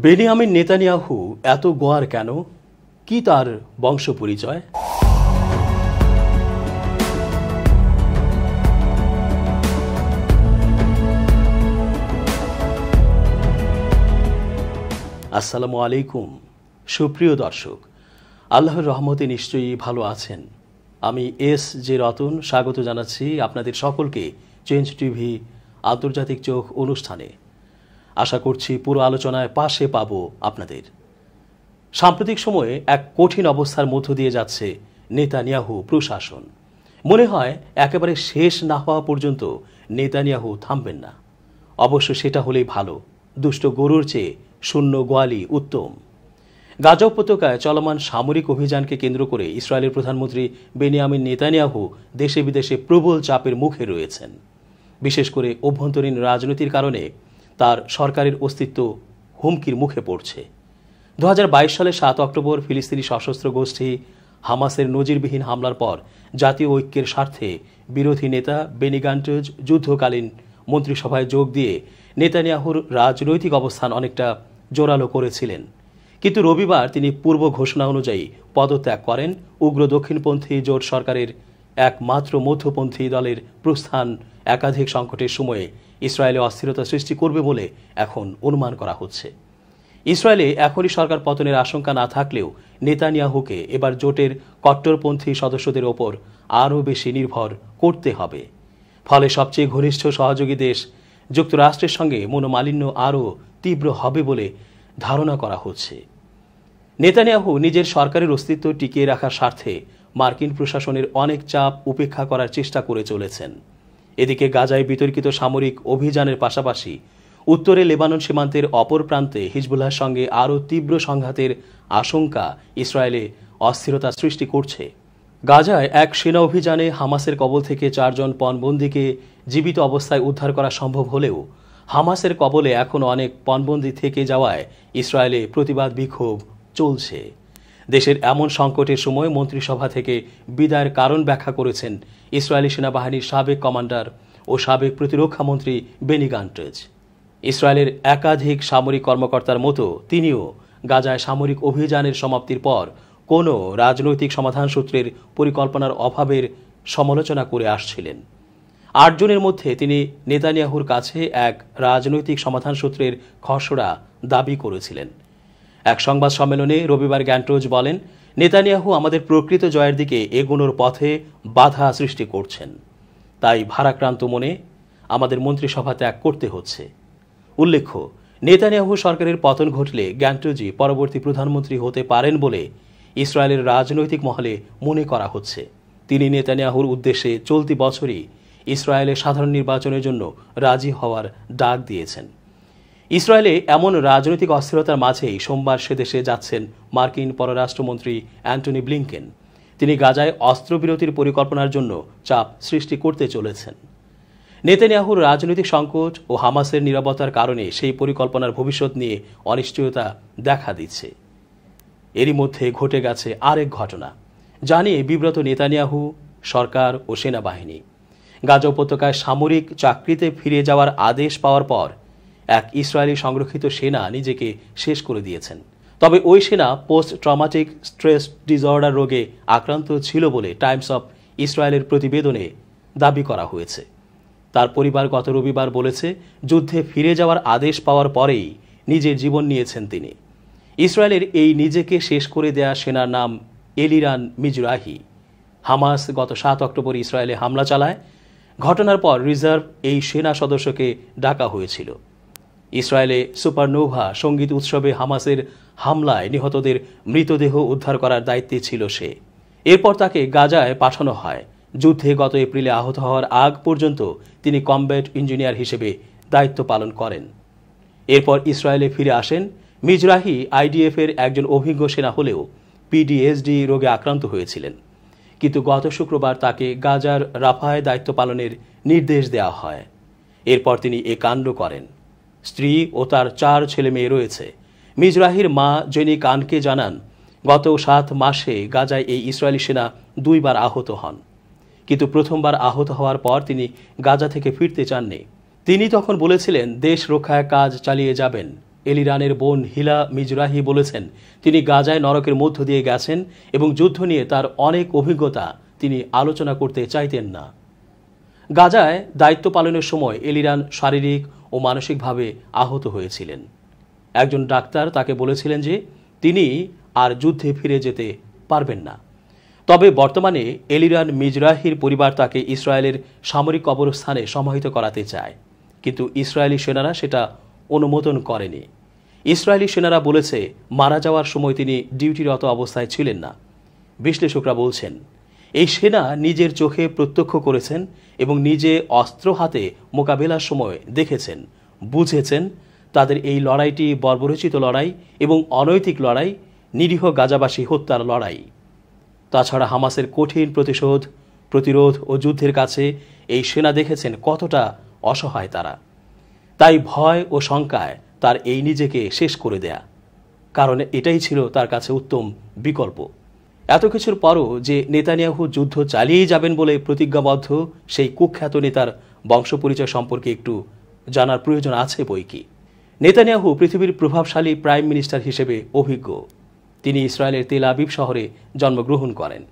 Benjamin Netanyahu এত গোয়ার কেন? কি তার বংশ পরিচয়? আসসালামু আলাইকুম সুপ্রিয় দর্শক, আল্লাহর রহমতে নিশ্চয়ই ভালো আছেন। আমি এস জে রতন স্বাগত জানাচ্ছি আপনাদের সকলকে চেঞ্জ টিভি আন্তর্জাতিক চোখ অনুষ্ঠানে। আশা করছি পুরো আলোচনায় পাশে পাবো আপনাদের। সাম্প্রতিক সময়ে এক কঠিন অবস্থার মধ্য দিয়ে যাচ্ছে নেতানিয়াহু প্রশাসন। মনে হয় একেবারে শেষ না হওয়া পর্যন্ত নেতানিয়াহু থামবেন না। অবশ্য সেটা হলেই ভালো, দুষ্ট গরুর চেয়ে শূন্য গোয়ালি উত্তম। গাজা উপত্যকায় চলমান সামরিক অভিযানকে কেন্দ্র করে ইসরায়েলের প্রধানমন্ত্রী বেনিয়ামিন নেতানিয়াহু দেশে বিদেশে প্রবল চাপের মুখে রয়েছেন। বিশেষ করে অভ্যন্তরীণ রাজনীতির কারণে তার সরকারের অস্তিত্ব হুমকির মুখে পড়ছে। 2022 সালে 7 অক্টোবর ফিলিস্তিনি সশস্ত্র গোষ্ঠী হামাসের নজিরবিহীন হামলার পর জাতীয় ঐক্যের স্বার্থে বিরোধী নেতা বেনি গান্টজ যুদ্ধকালীন মন্ত্রিসভায় যোগ দিয়ে নেতানিয়াহুর রাজনৈতিক অবস্থান অনেকটা জোরালো করেছিলেন। কিন্তু রবিবার তিনি পূর্ব ঘোষণা অনুযায়ী পদত্যাগ করেন। উগ্র দক্ষিণপন্থী জোট সরকারের একমাত্র মধ্যপন্থী দলের প্রস্থান একাধিক সংকটের সময়ে ইসরায়েলে অস্থিরতা সৃষ্টি করবে বলে এখন অনুমান করা হচ্ছে। ইসরায়েলে এখনই সরকার পতনের আশঙ্কা না থাকলেও নেতানিয়াহুকে এবার জোটের কট্টরপন্থী সদস্যদের ওপর আরও বেশি নির্ভর করতে হবে। ফলে সবচেয়ে ঘনিষ্ঠ সহযোগী দেশ যুক্তরাষ্ট্রের সঙ্গে মনোমালিন্য আরও তীব্র হবে বলে ধারণা করা হচ্ছে। নেতানিয়াহু নিজের সরকারের অস্তিত্ব টিকিয়ে রাখার স্বার্থে মার্কিন প্রশাসনের অনেক চাপ উপেক্ষা করার চেষ্টা করে চলেছেন। এদিকে গাজায় বিতর্কিত সামরিক অভিযানের পাশাপাশি উত্তরে লেবানন সীমান্তের অপর প্রান্তে হিজবুল্লাহর সঙ্গে আরও তীব্র সংঘাতের আশঙ্কা ইসরায়েলে অস্থিরতা সৃষ্টি করছে। গাজায় এক সেনা অভিযানে হামাসের কবল থেকে 4 জন পণবন্দীকে জীবিত অবস্থায় উদ্ধার করা সম্ভব হলেও হামাসের কবলে এখনও অনেক পণবন্দী থেকে যাওয়ায় ইসরায়েলে প্রতিবাদ বিক্ষোভ চলছে। দেশের এমন সংকটের সময় মন্ত্রিসভা থেকে বিদায়ের কারণ ব্যাখ্যা করেছেন ইসরায়েলি সেনাবাহিনীর সাবেক কমান্ডার ও সাবেক প্রতিরক্ষামন্ত্রী বেনি গান্টজ। ইসরায়েলের একাধিক সামরিক কর্মকর্তার মতো তিনিও গাজায় সামরিক অভিযানের সমাপ্তির পর কোনো রাজনৈতিক সমাধান সূত্রের পরিকল্পনার অভাবের সমালোচনা করে আসছিলেন। 8 জনের মধ্যে তিনি নেতানিয়াহুর কাছে এক রাজনৈতিক সমাধান সূত্রের খসড়া দাবি করেছিলেন। এক সংবাদ সম্মেলনে রবিবার গ্যান্টজ বলেন, নেতানিয়াহু আমাদের প্রকৃত জয়ের দিকে এগোনোর পথে বাধা সৃষ্টি করছেন, তাই ভারাক্রান্ত মনে আমাদের মন্ত্রিসভা ত্যাগ করতে হচ্ছে। উল্লেখ্য, নেতানিয়াহু সরকারের পতন ঘটলে গ্যান্টজি পরবর্তী প্রধানমন্ত্রী হতে পারেন বলে ইসরায়েলের রাজনৈতিক মহলে মনে করা হচ্ছে। তিনি নেতানিয়াহুর উদ্দেশ্যে চলতি বছরই ইসরায়েলের সাধারণ নির্বাচনের জন্য রাজি হওয়ার ডাক দিয়েছেন। ইসরায়েলে এমন রাজনৈতিক অস্থিরতার মাঝেই সোমবার সে দেশে যাচ্ছেন মার্কিন পররাষ্ট্রমন্ত্রী অ্যান্টনি ব্লিংকেন। তিনি গাজায় অস্ত্রবিরতির পরিকল্পনার জন্য চাপ সৃষ্টি করতে চলেছেন। নেতানিয়াহুর রাজনৈতিক সংকট ও হামাসের নীরবতার কারণে সেই পরিকল্পনার ভবিষ্যৎ নিয়ে অনিশ্চয়তা দেখা দিচ্ছে। এরই মধ্যে ঘটে গেছে আরেক ঘটনা, জানিয়ে বিব্রত নেতানিয়াহু সরকার ও সেনাবাহিনী। গাজা উপত্যকায় সামরিক চাকরিতে ফিরে যাওয়ার আদেশ পাওয়ার পর এক ইসরায়েলি সংরক্ষিত সেনা নিজেকে শেষ করে দিয়েছেন। তবে ওই সেনা পোস্ট ট্রমাটিক স্ট্রেস ডিসঅর্ডার রোগে আক্রান্ত ছিল বলে টাইমস অফ ইসরায়েলের প্রতিবেদনে দাবি করা হয়েছে। তার পরিবার গত রবিবার বলেছে, যুদ্ধে ফিরে যাওয়ার আদেশ পাওয়ার পরেই নিজের জীবন নিয়েছেন তিনি। ইসরায়েলের এই নিজেকে শেষ করে দেয়া সেনার নাম এলিরান মিজরাহি। হামাস গত 7 অক্টোবর ইসরায়েলে হামলা চালায়। ঘটনার পর রিজার্ভ এই সেনা সদস্যকে ডাকা হয়েছিল। ইসরায়েলে সুপারনোভা সঙ্গীত উৎসবে হামাসের হামলায় নিহতদের মৃতদেহ উদ্ধার করার দায়িত্বে ছিল সে। এরপর তাকে গাজায় পাঠানো হয়। যুদ্ধে গত এপ্রিলে আহত হওয়ার আগ পর্যন্ত তিনি কমব্যাট ইঞ্জিনিয়ার হিসেবে দায়িত্ব পালন করেন। এরপর ইসরায়েলে ফিরে আসেন। মিজরাহি আইডিএফের একজন অভিজ্ঞ সেনা হলেও পিডিএসডি রোগে আক্রান্ত হয়েছিলেন। কিন্তু গত শুক্রবার তাকে গাজার রাফায় দায়িত্ব পালনের নির্দেশ দেওয়া হয়। এরপর তিনি এ কাণ্ড করেন। স্ত্রী ও তার 4 ছেলে মেয়ে রয়েছে। মিজরাহির মা জেনি কানকে জানান, গত 7 মাসে গাজায় এই ইসরায়েলি সেনা 2 বার আহত হন, কিন্তু প্রথমবার আহত হওয়ার পর তিনি গাজা থেকে ফিরতে চাননি। তিনি তখন বলেছিলেন দেশ রক্ষায় কাজ চালিয়ে যাবেন এলিরানের বোন হিলা মিজরাহি বলেছেন, তিনি গাজায় নরকের মধ্য দিয়ে গেছেন এবং যুদ্ধ নিয়ে তার অনেক অভিজ্ঞতা তিনি আলোচনা করতে চাইতেন না। গাজায় দায়িত্ব পালনের সময় এলিরান শারীরিক ও মানসিকভাবে আহত হয়েছিলেন। একজন ডাক্তার তাকে বলেছিলেন যে তিনি আর যুদ্ধে ফিরে যেতে পারবেন না। তবে বর্তমানে এলিরান মিজরাহির পরিবার তাকে ইসরায়েলের সামরিক কবরস্থানে সমাহিত করাতে চায়, কিন্তু ইসরায়েলি সেনারা সেটা অনুমোদন করেনি। ইসরায়েলি সেনারা বলেছে মারা যাওয়ার সময় তিনি ডিউটিরত অবস্থায় ছিলেন না। বিশ্লেষকরা বলছেন, এই সেনা নিজের চোখে প্রত্যক্ষ করেছেন এবং নিজে অস্ত্র হাতে মোকাবেলার সময় দেখেছেন, বুঝেছেন তাদের এই লড়াইটি বর্বরোচিত লড়াই এবং অনৈতিক লড়াই, নিরীহ গাজাবাসী হত্যার লড়াই। তাছাড়া হামাসের কঠিন প্রতিরোধ ও যুদ্ধের কাছে এই সেনা দেখেছেন কতটা অসহায় তারা। তাই ভয় ও শঙ্কায় তার এই নিজেকে শেষ করে দেয়া, কারণ এটাই ছিল তার কাছে উত্তম বিকল্প। এত কিছুর পরও যে নেতানিয়াহু যুদ্ধ চালিয়েই যাবেন বলে প্রতিজ্ঞাবদ্ধ, সেই কুখ্যাত নেতার বংশপরিচয় সম্পর্কে একটু জানার প্রয়োজন আছে বইকি। নেতানিয়াহু পৃথিবীর প্রভাবশালী প্রাইম মিনিস্টার হিসেবে অভিজ্ঞ। তিনি ইসরায়েলের তেল আবিব শহরে জন্মগ্রহণ করেন।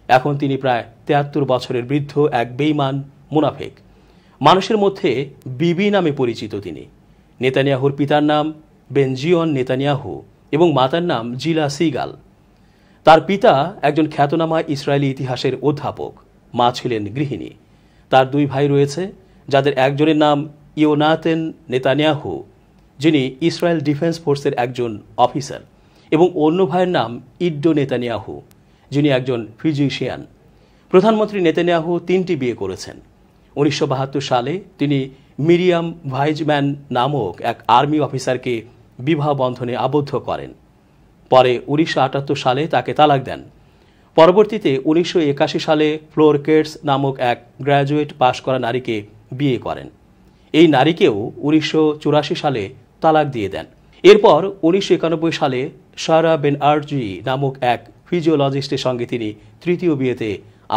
এখন তিনি প্রায় ৭৩ বছরের বৃদ্ধ এক বেঈমান মুনাফেক। মানুষের মধ্যে বিবি নামে পরিচিত তিনি। নেতানিয়াহুর পিতার নাম বেনজিয়ন নেতানিয়াহু এবং মাতার নাম জিলা সিগাল। তার পিতা একজন খ্যাতনামা ইসরায়েলি ইতিহাসের অধ্যাপক, মা ছিলেন গৃহিণী। তার ২ ভাই রয়েছে, যাদের একজনের নাম ইয়োনাতেন নেতানিয়াহু, যিনি ইসরায়েল ডিফেন্স ফোর্সের একজন অফিসার, এবং অন্য ভাইয়ের নাম ইড্ডো নেতানিয়াহু, যিনি একজন ফিজিশিয়ান। প্রধানমন্ত্রী নেতানিয়াহু ৩টি বিয়ে করেছেন। ১৯৭২ সালে তিনি মিরিয়াম ভাইজম্যান নামক এক আর্মি অফিসারকে বিবাহ বন্ধনে আবদ্ধ করেন। পরে ১৯৭৮ সালে তাকে তালাক দেন। পরবর্তীতে ১৯৮১ সালে ফ্লোর কেটস নামক এক গ্র্যাজুয়েট পাশ করা নারীকে বিয়ে করেন। এই নারীকেও ১৯৮৪ সালে তালাক দিয়ে দেন। এরপর ১৯৯১ সালে সারা বেনআর্জি নামক এক ফিজিওলজিস্টের সঙ্গে তিনি তৃতীয় বিয়েতে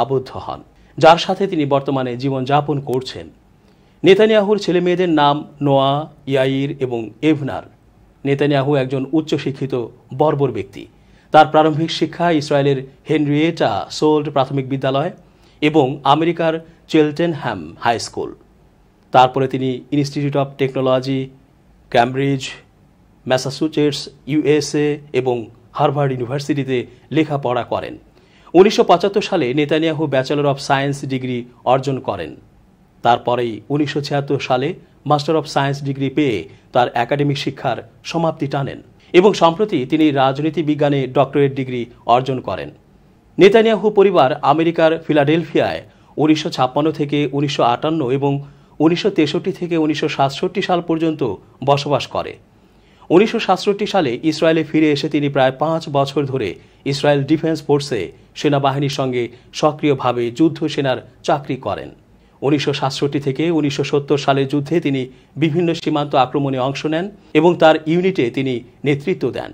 আবদ্ধ হন, যার সাথে তিনি বর্তমানে জীবনযাপন করছেন। নেতানিয়াহুর ছেলেমেয়েদের নাম নোয়া, ইয়াইর এবং এভনার। নেতানিয়াহু একজন উচ্চশিক্ষিত বর্বর ব্যক্তি। তার প্রারম্ভিক শিক্ষা ইসরায়েলের হেনরিয়েটা সোল্ড প্রাথমিক বিদ্যালয় এবং আমেরিকার চেলটেনহ্যাম হাই স্কুল। তারপরে তিনি institute of technology, Cambridge, Massachusetts, USA এবং হার্ভার্ড ইউনিভার্সিটিতে লেখাপড়া করেন। ১৯৭৫ সালে Netanyahu bachelor of science degree অর্জন করেন। তারপরেই ১৯৭৬ সালে মাস্টার অব সায়েন্স ডিগ্রি পেয়ে তার একাডেমিক শিক্ষার সমাপ্তি টানেন এবং সম্প্রতি তিনি রাজনীতি বিজ্ঞানে ডক্টরেট ডিগ্রি অর্জন করেন। নেতানিয়াহু পরিবার আমেরিকার ফিলাডেলফিয়ায় ১৯৫৬ থেকে ১৯৫৮ এবং ১৯৬৩ থেকে ১৯৬৭ সাল পর্যন্ত বসবাস করে। ১৯৬৭ সালে ইসরায়েলে ফিরে এসে তিনি প্রায় ৫ বছর ধরে ইসরায়েল ডিফেন্স ফোর্সে সেনাবাহিনীর সঙ্গে সক্রিয়ভাবে যুদ্ধ সেনার চাকরি করেন। ১৯৬৭ থেকে ১৯৭০ সালের যুদ্ধে তিনি বিভিন্ন সীমান্ত আক্রমণে অংশ নেন এবং তার ইউনিটে তিনি নেতৃত্ব দেন।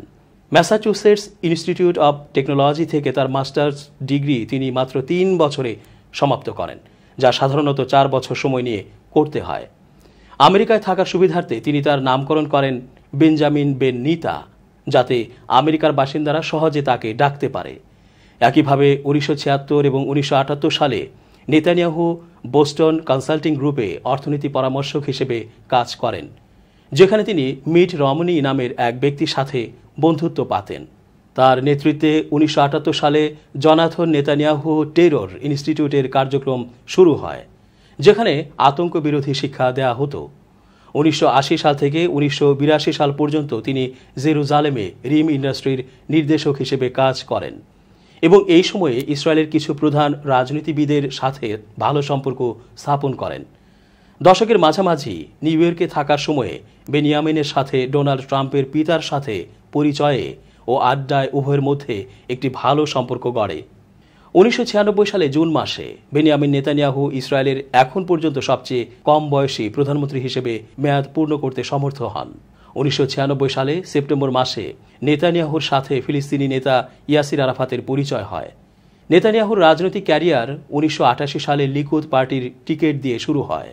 ম্যাসাচুসেটস ইনস্টিটিউট অব টেকনোলজি থেকে তার মাস্টার্স ডিগ্রি তিনি মাত্র ৩ বছরে সমাপ্ত করেন, যা সাধারণত ৪ বছর সময় নিয়ে করতে হয়। আমেরিকায় থাকার সুবিধার্থে তিনি তার নামকরণ করেন বেঞ্জামিন বেন নিতা, যাতে আমেরিকার বাসিন্দারা সহজে তাকে ডাকতে পারে। একইভাবে ১৯৭৬ এবং ১৯৭৮ সালে নেতানিয়াহু বোস্টন কনসাল্টিং গ্রুপে অর্থনীতি পরামর্শক হিসেবে কাজ করেন, যেখানে তিনি মিট রমনি নামের এক ব্যক্তির সাথে বন্ধুত্ব পাতেন। তার নেতৃত্বে ১৯৭৮ সালে জনাথন নেতানিয়াহু টেরর ইনস্টিটিউটের কার্যক্রম শুরু হয়, যেখানে আতঙ্ক বিরোধী শিক্ষা দেওয়া হতো। ১৯৮০ সাল থেকে ১৯৮২ সাল পর্যন্ত তিনি জেরুজালেমে রিম ইন্ডাস্ট্রির নির্দেশক হিসেবে কাজ করেন এবং এই সময়ে ইসরায়েলের কিছু প্রধান রাজনীতিবিদের সাথে ভালো সম্পর্ক স্থাপন করেন। দশকের মাঝামাঝি নিউ ইয়র্কে থাকার সময়ে বেনিয়ামিনের সাথে ডোনাল্ড ট্রাম্পের পিতার সাথে পরিচয়ে ও আড্ডায় উভয়ের মধ্যে একটি ভালো সম্পর্ক গড়ে। ১৯৯৬ সালে জুন মাসে বেনিয়ামিন নেতানিয়াহু ইসরায়েলের এখন পর্যন্ত সবচেয়ে কম বয়সী প্রধানমন্ত্রী হিসেবে মেয়াদ পূর্ণ করতে সমর্থ হন। ১৯৯৬ সালে সেপ্টেম্বর মাসে নেতানিয়াহুর সাথে ফিলিস্তিনি নেতা ইয়াসির আরাফাতের পরিচয় হয়। নেতানিয়াহুর রাজনৈতিক ক্যারিয়ার ১৯৮৮ সালে লিকুদ পার্টির টিকিট দিয়ে শুরু হয়।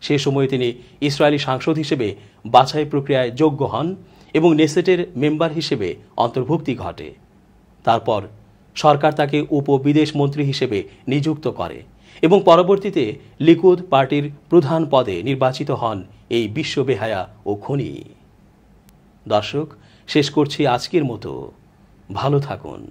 সে সময়ে তিনি ইসরায়েলি সাংসদ হিসেবে বাছাই প্রক্রিয়ায় যোগ্য হন এবং নেসেটের মেম্বার হিসেবে অন্তর্ভুক্তি ঘটে। তারপর সরকার তাকে উপবিদেশ মন্ত্রী হিসেবে নিযুক্ত করে এবং পরবর্তীতে লিকুদ পার্টির প্রধান পদে নির্বাচিত হন এই বিশ্ববেহায়া ও খুনি। দর্শক, শেষ করছি আজকের মতো। ভালো থাকুন।